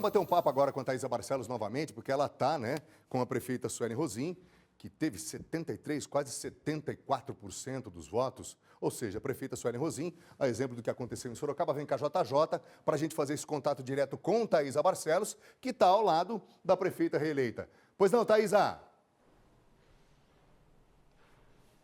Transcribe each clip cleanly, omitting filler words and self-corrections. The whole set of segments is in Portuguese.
vamos bater um papo agora com a Thaisa Barcelos novamente, porque ela está, né, com a prefeita Suelen Rosim, que teve 73, quase 74% dos votos, ou seja, a prefeita Suelen Rosim, a exemplo do que aconteceu em Sorocaba, vem com a JJ para a gente fazer esse contato direto com Thaisa Barcelos, que está ao lado da prefeita reeleita. Pois não, Thaisa?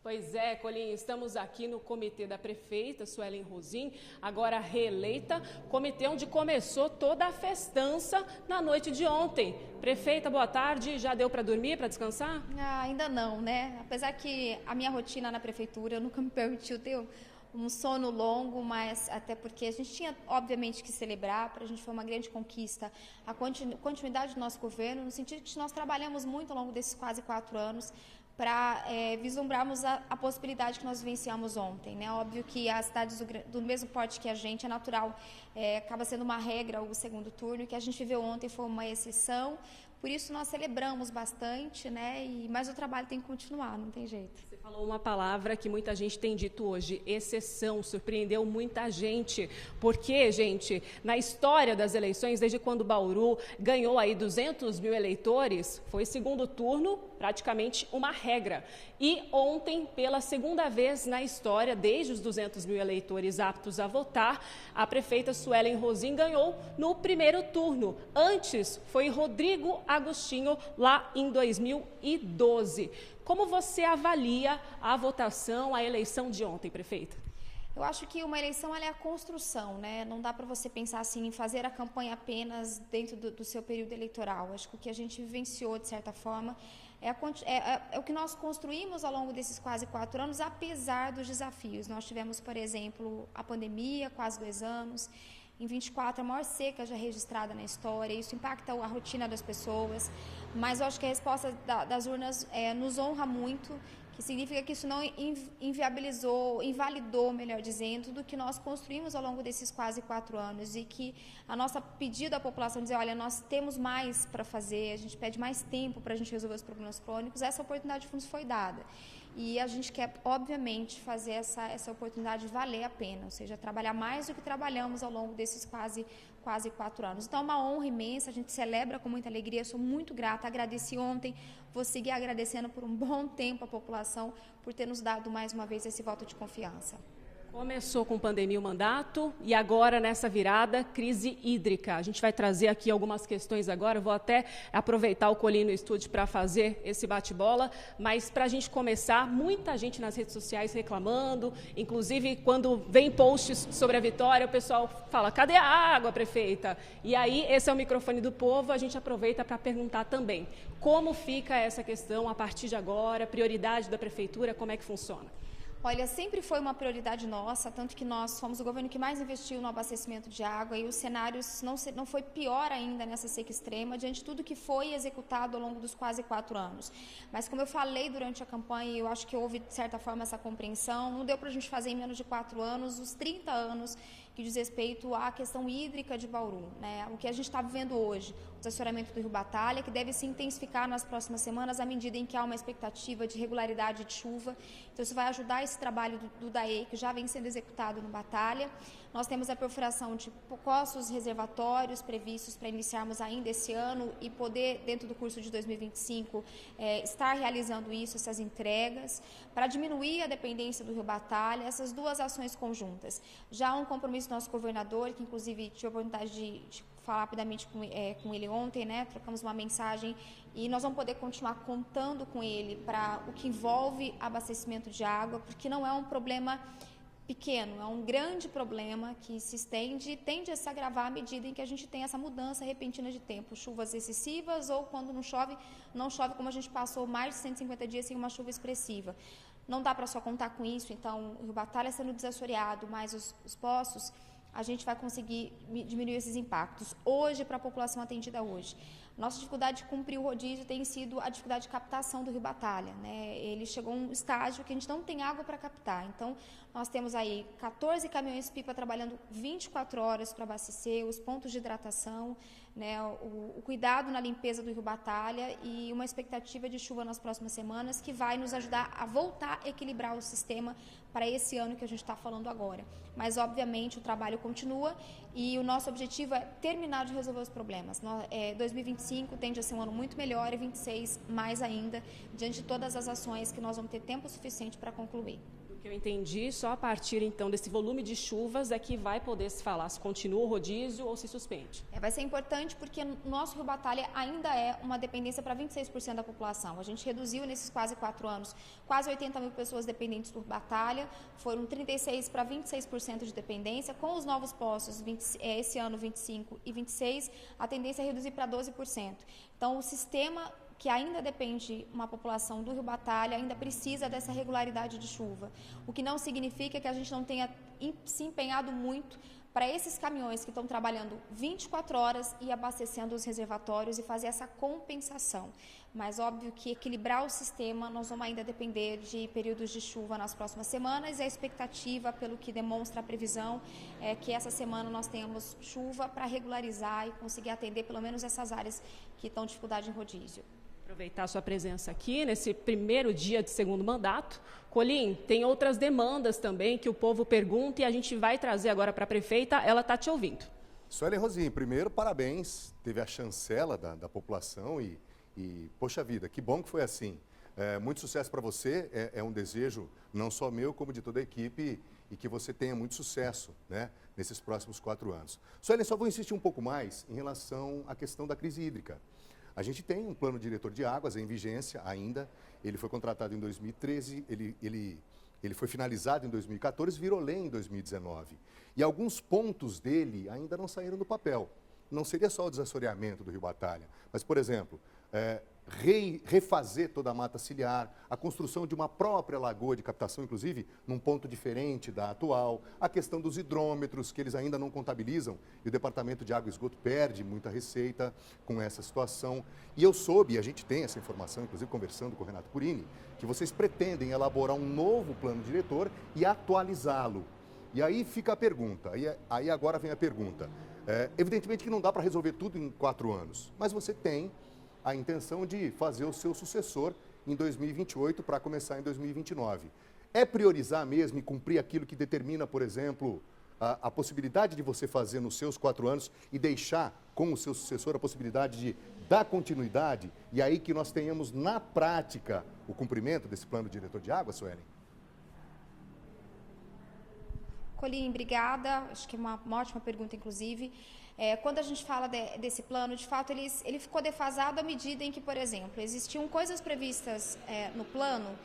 Pois é, Colim, estamos aqui no comitê da prefeita Suelen Rosim, agora reeleita, comitê onde começou toda a festança na noite de ontem. Prefeita, boa tarde, já deu para dormir, para descansar? Ainda não, né? Apesar que a minha rotina na prefeitura nunca me permitiu ter um sono longo, mas até porque a gente tinha, obviamente, que celebrar, para a gente foi uma grande conquista a continuidade do nosso governo, no sentido que nós trabalhamos muito ao longo desses quase 4 anos, para vislumbrarmos a possibilidade que nós vivenciamos ontem, né? Óbvio que as cidades do mesmo porte que a gente, é natural, acaba sendo uma regra o segundo turno, e que a gente viveu ontem foi uma exceção, por isso nós celebramos bastante, né? Mas o trabalho tem que continuar, não tem jeito. Você falou uma palavra que muita gente tem dito hoje, exceção, surpreendeu muita gente, porque, gente, na história das eleições, desde quando Bauru ganhou aí 200 mil eleitores, foi segundo turno praticamente uma regra. E ontem, pela segunda vez na história, desde os 200 mil eleitores aptos a votar, a prefeita Suelen Rosim ganhou no primeiro turno. Antes foi Rodrigo Agostinho, lá em 2012. Como você avalia a votação, a eleição de ontem, prefeita? Eu acho que uma eleição ela é a construção, né? Não dá para você pensar assim em fazer a campanha apenas dentro do seu período eleitoral. Acho que o que a gente vivenciou, de certa forma, é o que nós construímos ao longo desses quase 4 anos, apesar dos desafios. Nós tivemos, por exemplo, a pandemia, quase 2 anos. Em 24, a maior seca já registrada na história. Isso impacta a rotina das pessoas. Mas eu acho que a resposta das urnas nos honra muito, que significa que isso não invalidou, melhor dizendo, tudo que nós construímos ao longo desses quase 4 anos, e que a nossa pedido à população dizer, olha, nós temos mais para fazer, a gente pede mais tempo para a gente resolver os problemas crônicos, essa oportunidade nos foi dada. E a gente quer, obviamente, fazer essa oportunidade valer a pena, ou seja, trabalhar mais do que trabalhamos ao longo desses quase 4 anos. Então, é uma honra imensa, a gente celebra com muita alegria, sou muito grata, agradeci ontem, vou seguir agradecendo por um bom tempo a população por ter nos dado mais uma vez esse voto de confiança. Começou com pandemia o mandato e agora, nessa virada, crise hídrica. A gente vai trazer aqui algumas questões agora, eu vou até aproveitar o Colim no estúdio para fazer esse bate-bola, mas para a gente começar, muita gente nas redes sociais reclamando, inclusive quando vem posts sobre a vitória, o pessoal fala, cadê a água, prefeita? E aí, esse é o microfone do povo, a gente aproveita para perguntar também, como fica essa questão a partir de agora, prioridade da prefeitura, como é que funciona? Olha, sempre foi uma prioridade nossa, tanto que nós fomos o governo que mais investiu no abastecimento de água, e os cenários não foi pior ainda nessa seca extrema, diante de tudo que foi executado ao longo dos quase 4 anos. Mas como eu falei durante a campanha, eu acho que houve, de certa forma, essa compreensão, não deu para a gente fazer em menos de 4 anos os 30 anos que diz respeito à questão hídrica de Bauru, né? O que a gente está vivendo hoje, o desassoreamento do Rio Batalha, que deve se intensificar nas próximas semanas à medida em que há uma expectativa de regularidade de chuva. Então, isso vai ajudar esse trabalho do DAE, que já vem sendo executado no Batalha. Nós temos a perfuração de poços reservatórios previstos para iniciarmos ainda esse ano e poder, dentro do curso de 2025, estar realizando isso, essas entregas, para diminuir a dependência do Rio Batalha, essas duas ações conjuntas. Já há um compromisso do nosso governador, que inclusive tive a oportunidade de falar rapidamente com ele ontem, né? Trocamos uma mensagem e nós vamos poder continuar contando com ele para o que envolve abastecimento de água, porque não é um problema pequeno, é um grande problema que se estende e tende a se agravar à medida em que a gente tem essa mudança repentina de tempo, chuvas excessivas ou quando não chove como a gente passou mais de 150 dias sem uma chuva expressiva. Não dá para só contar com isso, então o Rio Batalha sendo desassoreado, mais os poços, a gente vai conseguir diminuir esses impactos hoje para a população atendida hoje. Nossa dificuldade de cumprir o rodízio tem sido a dificuldade de captação do Rio Batalha, né? Ele chegou a um estágio que a gente não tem água para captar. Então, nós temos aí 14 caminhões-pipa trabalhando 24 horas para abastecer, os pontos de hidratação, né? O cuidado na limpeza do Rio Batalha e uma expectativa de chuva nas próximas semanas que vai nos ajudar a voltar a equilibrar o sistema para esse ano que a gente está falando agora. Mas, obviamente, o trabalho continua e o nosso objetivo é terminar de resolver os problemas. 2025 tende a ser um ano muito melhor e 26 mais ainda, diante de todas as ações que nós vamos ter tempo suficiente para concluir. O que eu entendi, só a partir, então, desse volume de chuvas é que vai poder se falar se continua o rodízio ou se suspende. Vai ser importante porque o nosso Rio Batalha ainda é uma dependência para 26% da população. A gente reduziu nesses quase 4 anos, quase 80 mil pessoas dependentes do Rio Batalha, foram 36% para 26% de dependência. Com os novos postos, esse ano 25 e 26, a tendência é reduzir para 12%. Então, o sistema que ainda depende uma população do Rio Batalha, ainda precisa dessa regularidade de chuva. O que não significa que a gente não tenha se empenhado muito para esses caminhões que estão trabalhando 24 horas e abastecendo os reservatórios e fazer essa compensação. Mas óbvio que equilibrar o sistema, nós vamos ainda depender de períodos de chuva nas próximas semanas e a expectativa, pelo que demonstra a previsão, é que essa semana nós tenhamos chuva para regularizar e conseguir atender pelo menos essas áreas que estão em dificuldade em rodízio. Aproveitar a sua presença aqui nesse primeiro dia de segundo mandato. Colim, tem outras demandas também que o povo pergunta e a gente vai trazer agora para a prefeita, ela está te ouvindo. Suelen Rosim, primeiro, parabéns, teve a chancela da população e, poxa vida, que bom que foi assim. Muito sucesso para você, é um desejo não só meu, como de toda a equipe, e que você tenha muito sucesso, né, nesses próximos 4 anos. Suelen, só vou insistir um pouco mais em relação à questão da crise hídrica. A gente tem um plano diretor de águas em vigência ainda, ele foi contratado em 2013, ele foi finalizado em 2014, virou lei em 2019. E alguns pontos dele ainda não saíram do papel. Não seria só o desassoreamento do Rio Batalha, mas, por exemplo, refazer toda a mata ciliar, a construção de uma própria lagoa de captação, inclusive, num ponto diferente da atual, a questão dos hidrômetros, que eles ainda não contabilizam, e o Departamento de Água e Esgoto perde muita receita com essa situação. E eu soube, e a gente tem essa informação, inclusive conversando com o Renato Curini, que vocês pretendem elaborar um novo plano diretor e atualizá-lo. E aí fica a pergunta, aí agora vem a pergunta. Evidentemente que não dá para resolver tudo em 4 anos, mas você tem a intenção de fazer o seu sucessor em 2028 para começar em 2029. É priorizar mesmo e cumprir aquilo que determina, por exemplo, a possibilidade de você fazer nos seus 4 anos e deixar com o seu sucessor a possibilidade de dar continuidade e aí que nós tenhamos na prática o cumprimento desse plano diretor de água, Suelen? Colim, obrigada. Acho que é uma ótima pergunta, inclusive. Quando a gente fala desse plano, de fato, ele ficou defasado à medida em que, por exemplo, existiam coisas previstas no plano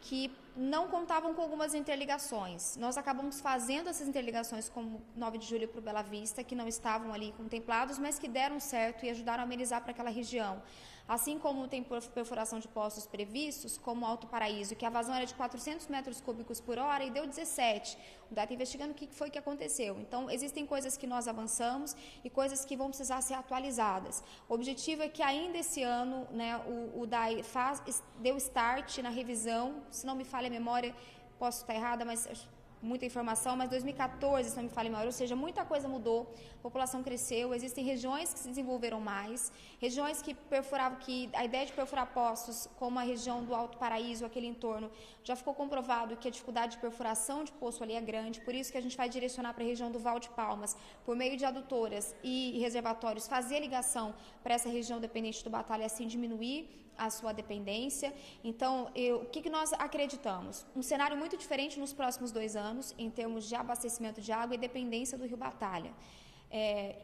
que não contavam com algumas interligações. Nós acabamos fazendo essas interligações, como 9 de julho para o Bela Vista, que não estavam ali contemplados, mas que deram certo e ajudaram a amenizar para aquela região. Assim como tem perfuração de poços previstos, como Alto Paraíso, que a vazão era de 400 metros cúbicos por hora e deu 17. O DAE está investigando o que foi que aconteceu. Então, existem coisas que nós avançamos e coisas que vão precisar ser atualizadas. O objetivo é que ainda esse ano, né, o DAE deu start na revisão, se não me falha a memória, posso estar errada, mas muita informação, mas 2014, se não me falha a memória, ou seja, muita coisa mudou, a população cresceu, existem regiões que se desenvolveram mais, regiões que perfuravam, que a ideia de perfurar poços, como a região do Alto Paraíso, aquele entorno, já ficou comprovado que a dificuldade de perfuração de poço ali é grande, por isso que a gente vai direcionar para a região do Val de Palmas, por meio de adutoras e reservatórios, fazer a ligação para essa região dependente do Batalha, assim diminuir a sua dependência. Então, o que nós acreditamos? Um cenário muito diferente nos próximos 2 anos, em termos de abastecimento de água e dependência do Rio Batalha.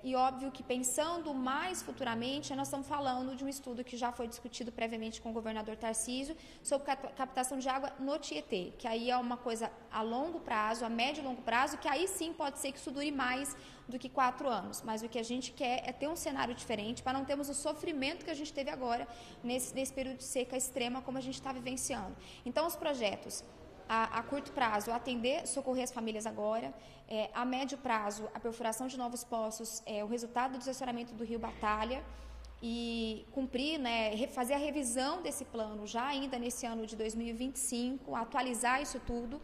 E óbvio que pensando mais futuramente, nós estamos falando de um estudo que já foi discutido previamente com o governador Tarcísio sobre captação de água no Tietê, que aí é uma coisa a longo prazo, a médio e longo prazo, que aí sim pode ser que isso dure mais do que 4 anos, mas o que a gente quer é ter um cenário diferente para não termos o sofrimento que a gente teve agora nesse período de seca extrema como a gente está vivenciando. Então, os projetos a curto prazo, atender, socorrer as famílias agora, a médio prazo, a perfuração de novos poços, o resultado do desassoreamento do Rio Batalha e cumprir, né, fazer a revisão desse plano já ainda nesse ano de 2025, atualizar isso tudo.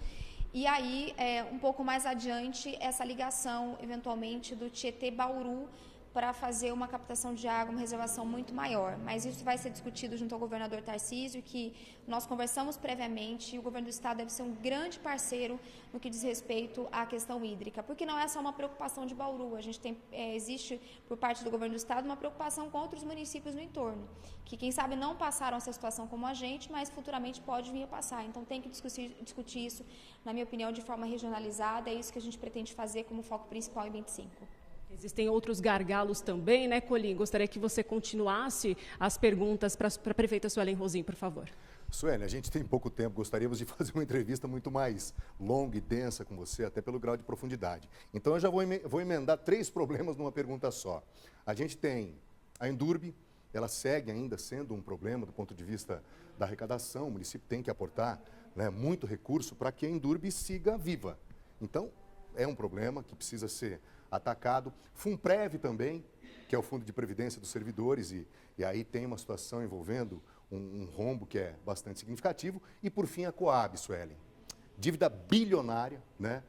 E aí, um pouco mais adiante, essa ligação, eventualmente, do Tietê-Bauru para fazer uma captação de água, uma reservação muito maior. Mas isso vai ser discutido junto ao governador Tarcísio, que nós conversamos previamente, e o governo do estado deve ser um grande parceiro no que diz respeito à questão hídrica, porque não é só uma preocupação de Bauru, a gente tem, existe por parte do governo do estado uma preocupação com outros municípios no entorno, que quem sabe não passaram essa situação como a gente, mas futuramente pode vir a passar. Então tem que discutir isso, na minha opinião, de forma regionalizada, é isso que a gente pretende fazer como foco principal em 25. Existem outros gargalos também, né, Colim? Gostaria que você continuasse as perguntas para a prefeita Suelen Rosim, por favor. Suelen, a gente tem pouco tempo, gostaríamos de fazer uma entrevista muito mais longa e densa com você, até pelo grau de profundidade. Então eu já vou emendar 3 problemas numa pergunta só. A gente tem a Endurbe, ela segue ainda sendo um problema do ponto de vista da arrecadação, o município tem que aportar, né, muito recurso para que a Endurbe siga viva. Então, é um problema que precisa ser atacado. Funprev também, que é o Fundo de Previdência dos Servidores, e aí tem uma situação envolvendo um rombo que é bastante significativo. E, por fim, a Coab, Suelen. Dívida bilionária, né?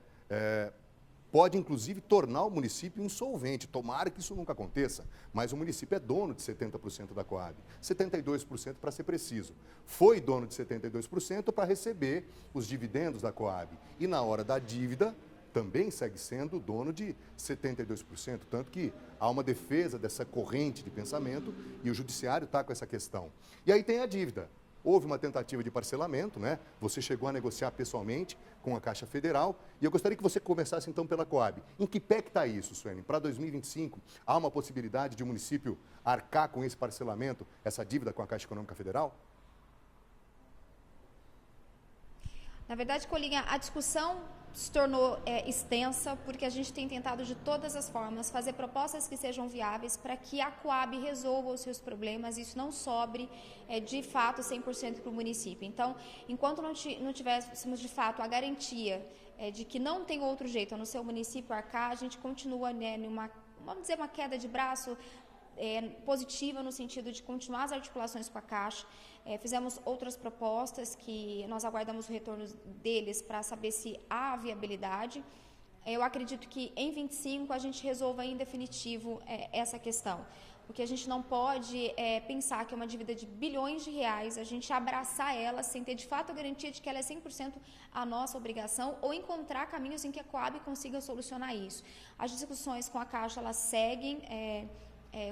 Pode, inclusive, tornar o município insolvente. Tomara que isso nunca aconteça, mas o município é dono de 70% da Coab, 72% para ser preciso. Foi dono de 72% para receber os dividendos da Coab. E, na hora da dívida, também segue sendo dono de 72%, tanto que há uma defesa dessa corrente de pensamento e o judiciário está com essa questão. E aí tem a dívida. Houve uma tentativa de parcelamento, né? Você chegou a negociar pessoalmente com a Caixa Federal e eu gostaria que você começasse então pela Coab. Em que pé que está isso, Suelen? Para 2025, há uma possibilidade de o município arcar com esse parcelamento, essa dívida com a Caixa Econômica Federal? Na verdade, Colinha, a discussão se tornou extensa porque a gente tem tentado de todas as formas fazer propostas que sejam viáveis para que a Coab resolva os seus problemas e isso não sobre de fato 100% para o município. Então, enquanto não tivéssemos de fato a garantia de que não tem outro jeito a não ser o município arcar, a gente continua, né, numa, vamos dizer, uma queda de braço positiva no sentido de continuar as articulações com a Caixa. Fizemos outras propostas que nós aguardamos o retorno deles para saber se há viabilidade. Eu acredito que em 25 a gente resolva em definitivo essa questão, porque a gente não pode pensar que é uma dívida de bilhões de reais, a gente abraçar ela sem ter de fato a garantia de que ela é 100% a nossa obrigação ou encontrar caminhos em que a Coab consiga solucionar isso. As discussões com a Caixa, elas seguem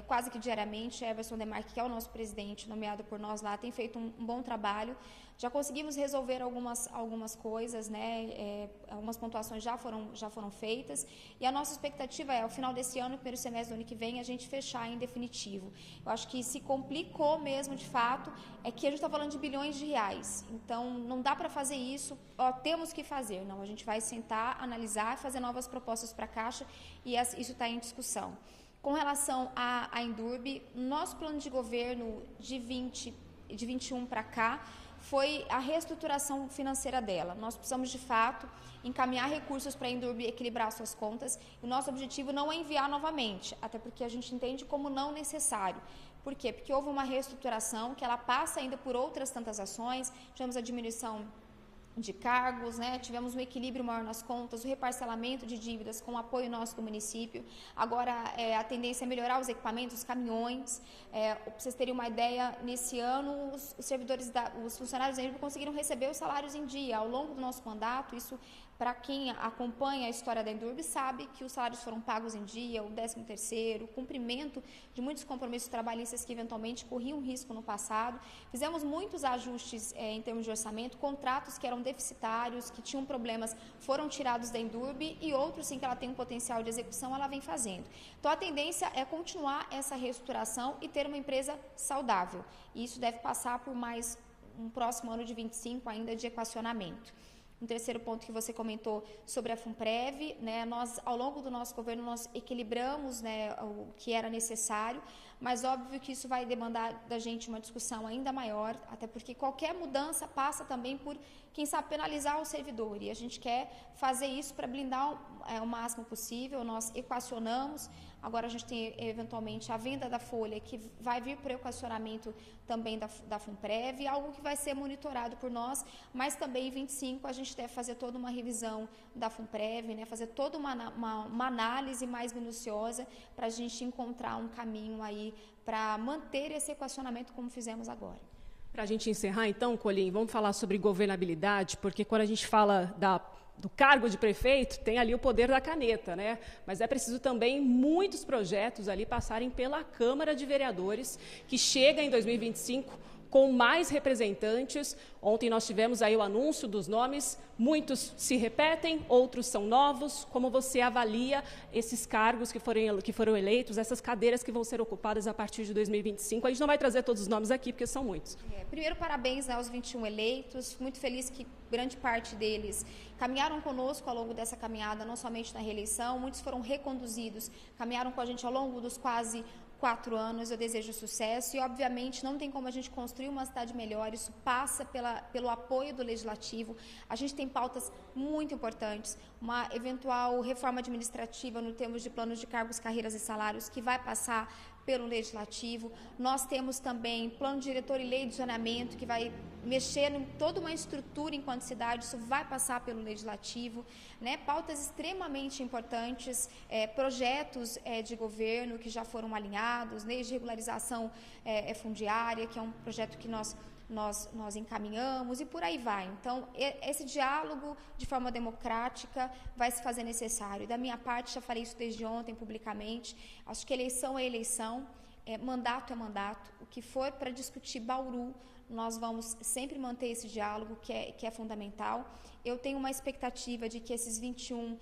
quase que diariamente. Everson Demarque, que é o nosso presidente, nomeado por nós lá, tem feito um bom trabalho. Já conseguimos resolver algumas coisas, né? Algumas pontuações já foram feitas. E a nossa expectativa ao final desse ano, primeiro semestre do ano que vem, a gente fechar em definitivo. Eu acho que se complicou mesmo, de fato, é que a gente está falando de bilhões de reais. Então, não dá para fazer isso, temos que fazer. Não, a gente vai sentar, analisar, fazer novas propostas para a Caixa e isso está em discussão. Com relação à Endurbe, nosso plano de governo de 21 para cá foi a reestruturação financeira dela. Nós precisamos, de fato, encaminhar recursos para a Endurbe equilibrar suas contas. O nosso objetivo não é enviar novamente, até porque a gente entende como não necessário. Por quê? Porque houve uma reestruturação que ela passa ainda por outras tantas ações, tivemos a diminuição de cargos, né? Tivemos um equilíbrio maior nas contas, o reparcelamento de dívidas com o apoio nosso do município. Agora, a tendência é melhorar os equipamentos, os caminhões. Para vocês terem uma ideia, nesse ano, os funcionários da Endurbe conseguiram receber os salários em dia. Ao longo do nosso mandato, isso, para quem acompanha a história da Endurbe, sabe que os salários foram pagos em dia, o 13º, o cumprimento de muitos compromissos trabalhistas que eventualmente corriam risco no passado. Fizemos muitos ajustes em termos de orçamento, contratos que eram deficitários, que tinham problemas, foram tirados da Endurbe e outros, sim, que ela tem um potencial de execução, ela vem fazendo. Então, a tendência é continuar essa reestruturação e ter uma empresa saudável. E isso deve passar por mais um próximo ano de 25 ainda de equacionamento. Um terceiro ponto que você comentou sobre a Funprev, né, nós, ao longo do nosso governo, nós equilibramos, né, o que era necessário, mas óbvio que isso vai demandar da gente uma discussão ainda maior, até porque qualquer mudança passa também por, quem sabe, penalizar o servidor, e a gente quer fazer isso para blindar o máximo possível. Nós equacionamos Agora a gente tem, eventualmente, a venda da folha, que vai vir para o equacionamento também da FUNPREV, algo que vai ser monitorado por nós, mas também em 25 a gente deve fazer toda uma revisão da FUNPREV, né, fazer toda uma análise mais minuciosa para a gente encontrar um caminho aí para manter esse equacionamento como fizemos agora. Para a gente encerrar, então, Colim, vamos falar sobre governabilidade, porque quando a gente fala do cargo de prefeito, tem ali o poder da caneta, né? Mas é preciso também muitos projetos ali passarem pela Câmara de Vereadores, que chega em 2025 com mais representantes. Ontem nós tivemos aí o anúncio dos nomes, muitos se repetem, outros são novos. Como você avalia esses cargos que foram eleitos, essas cadeiras que vão ser ocupadas a partir de 2025? A gente não vai trazer todos os nomes aqui, porque são muitos. Primeiro, parabéns aos 21 eleitos, muito feliz que grande parte deles caminharam conosco ao longo dessa caminhada, não somente na reeleição, muitos foram reconduzidos, caminharam com a gente ao longo dos quase 4 anos. Eu desejo sucesso e, obviamente, não tem como a gente construir uma cidade melhor, isso passa pelo apoio do Legislativo. A gente tem pautas muito importantes, uma eventual reforma administrativa no termos de planos de cargos, carreiras e salários, que vai passar pelo Legislativo. Nós temos também plano diretor e lei de zoneamento, que vai mexer em toda uma estrutura enquanto cidade, isso vai passar pelo Legislativo, né? Pautas extremamente importantes, projetos de governo que já foram alinhados, lei de regularização fundiária, que é um projeto que nós encaminhamos, e por aí vai. Então, esse diálogo de forma democrática vai se fazer necessário. Da minha parte, já falei isso desde ontem publicamente, acho que eleição é eleição, mandato é mandato. O que for para discutir Bauru, nós vamos sempre manter esse diálogo, que é fundamental. Eu tenho uma expectativa de que esses 21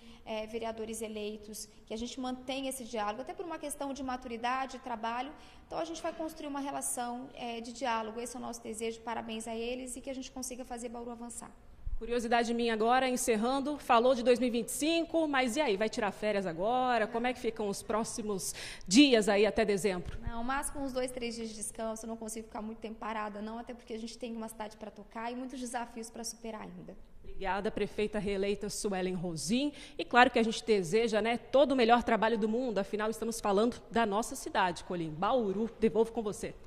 vereadores eleitos, que a gente mantenha esse diálogo, até por uma questão de maturidade, de trabalho. Então, a gente vai construir uma relação de diálogo. Esse é o nosso desejo. Parabéns a eles e que a gente consiga fazer Bauru avançar. Curiosidade minha agora, encerrando, falou de 2025, mas e aí, vai tirar férias agora? Como é que ficam os próximos dias aí até dezembro? Não, máximo uns 2, 3 dias de descanso, eu não consigo ficar muito tempo parada não, até porque a gente tem uma cidade para tocar e muitos desafios para superar ainda. Obrigada, prefeita reeleita Suelen Rosim. E claro que a gente deseja, né, todo o melhor trabalho do mundo, afinal estamos falando da nossa cidade, Colim. Bauru, devolvo com você.